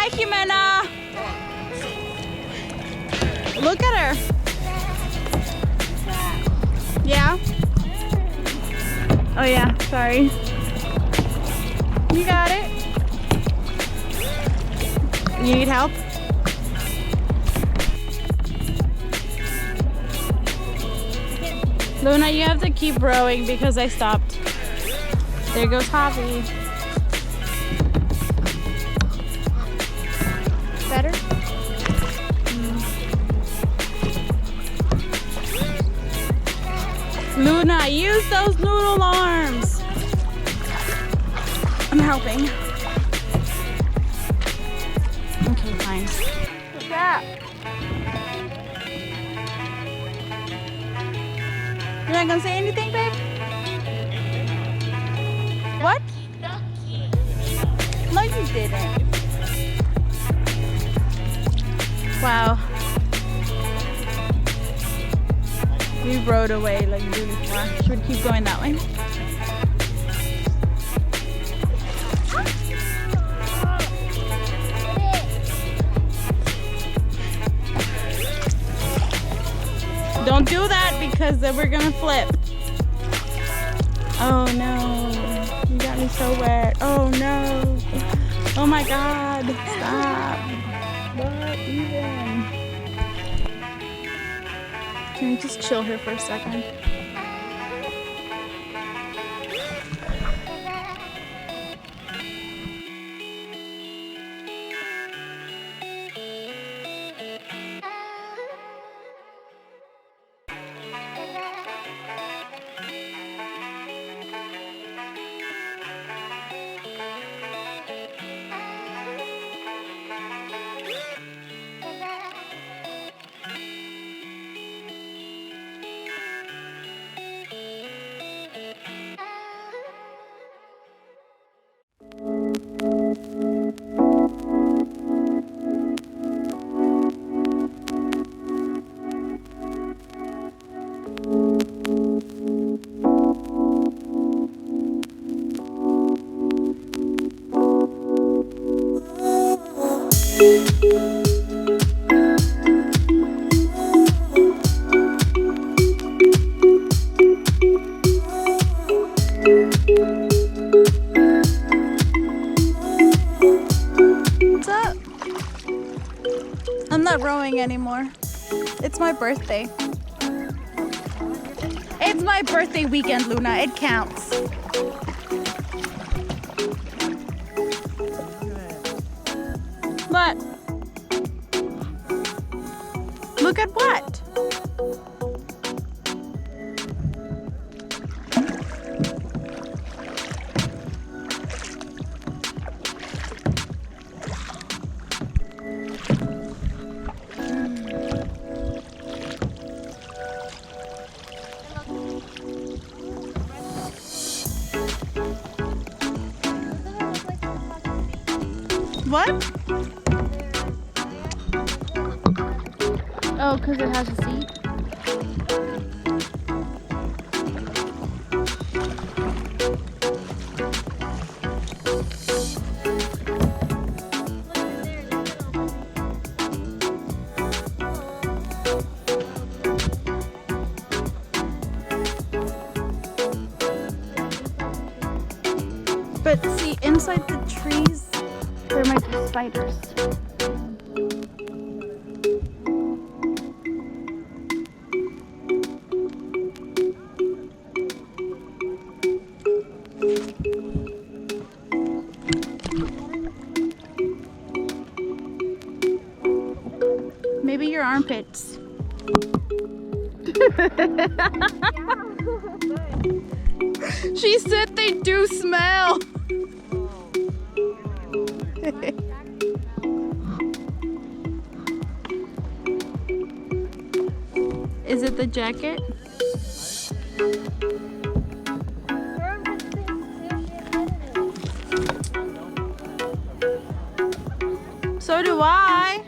Hi, Jimena. Look at her. Yeah? Oh yeah, sorry. You got it. You need help? Luna, you have to keep rowing because I stopped. There goes Javi. Better? Luna, use those noodle arms. I'm helping. Okay, fine. What's that? You're not gonna say anything, babe? What? No, you didn't. Wow. We rode away like really far. Should we keep going that way? Don't do that because then we're gonna flip. Oh no. You got me so wet. Oh no. Oh my God. Stop. What even? Can we just chill here for a second? I'm not rowing anymore. It's my birthday. It's my birthday weekend, Luna. It counts. What? Look at what? What? Oh, because it has a seat. But see, inside the trees, there might be spiders. Maybe your armpits. She said they do smell. Is it the jacket? So do I.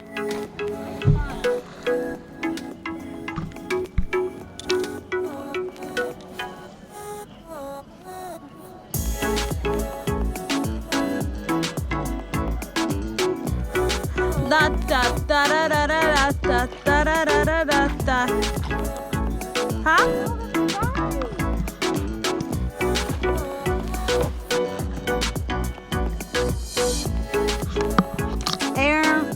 Da da da da da da da da da da da. Huh? Air.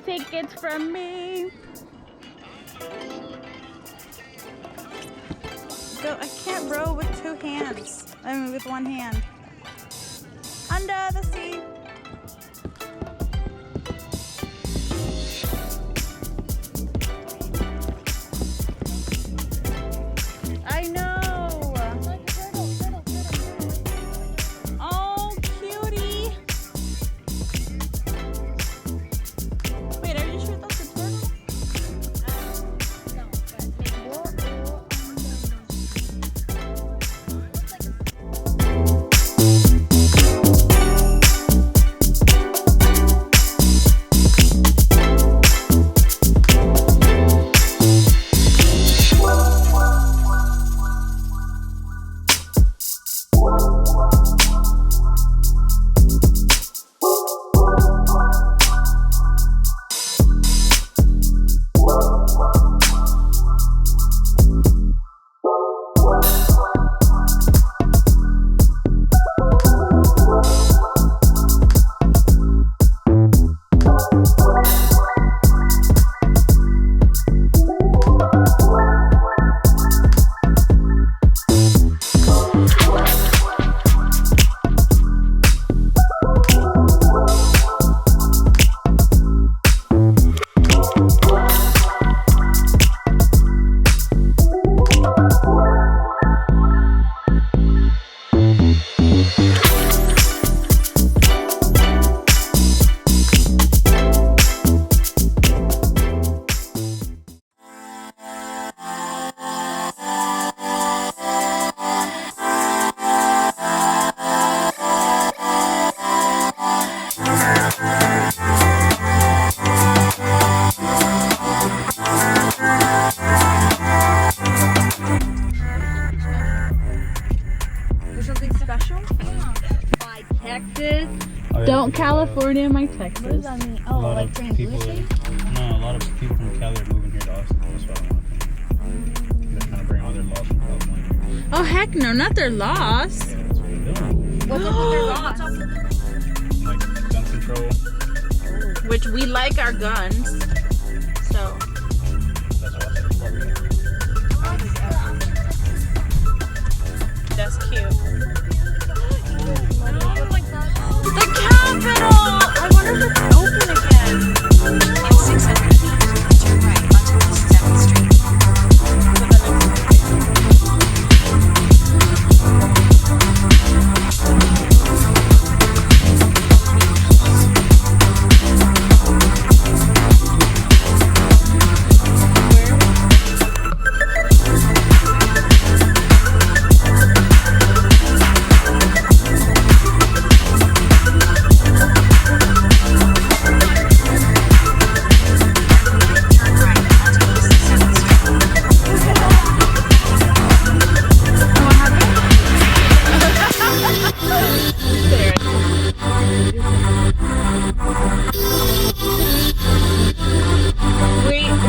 Tickets from me. Go. I can't row with two hands. I mean, with one hand. Under the sea. I know. Oh, cutie. Wait, are you sure that's a turtle? Don't California my Texas. What does that mean? Oh, like saying blue state? No, a lot of people from Cali are moving here to Austin. That's what I want to think. They're trying to bring all their laws from California. Oh heck no, not their loss. Yeah, that's what they're doing. What's up with their laws? Like gun control. Which we like our guns. So That's what I said. that's cute. The Capitol! I wonder if it's open again. In 600 feet, turn right onto East 7th Street.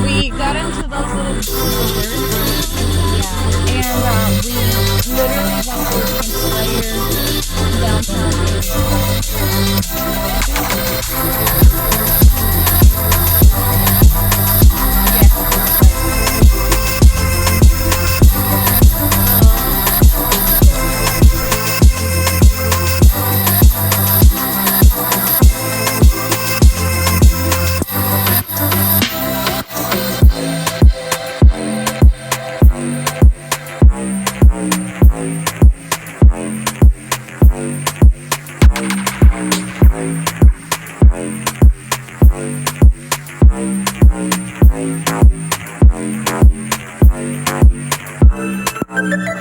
We got into those little birds. Yeah. And we literally went through the entire downtown area.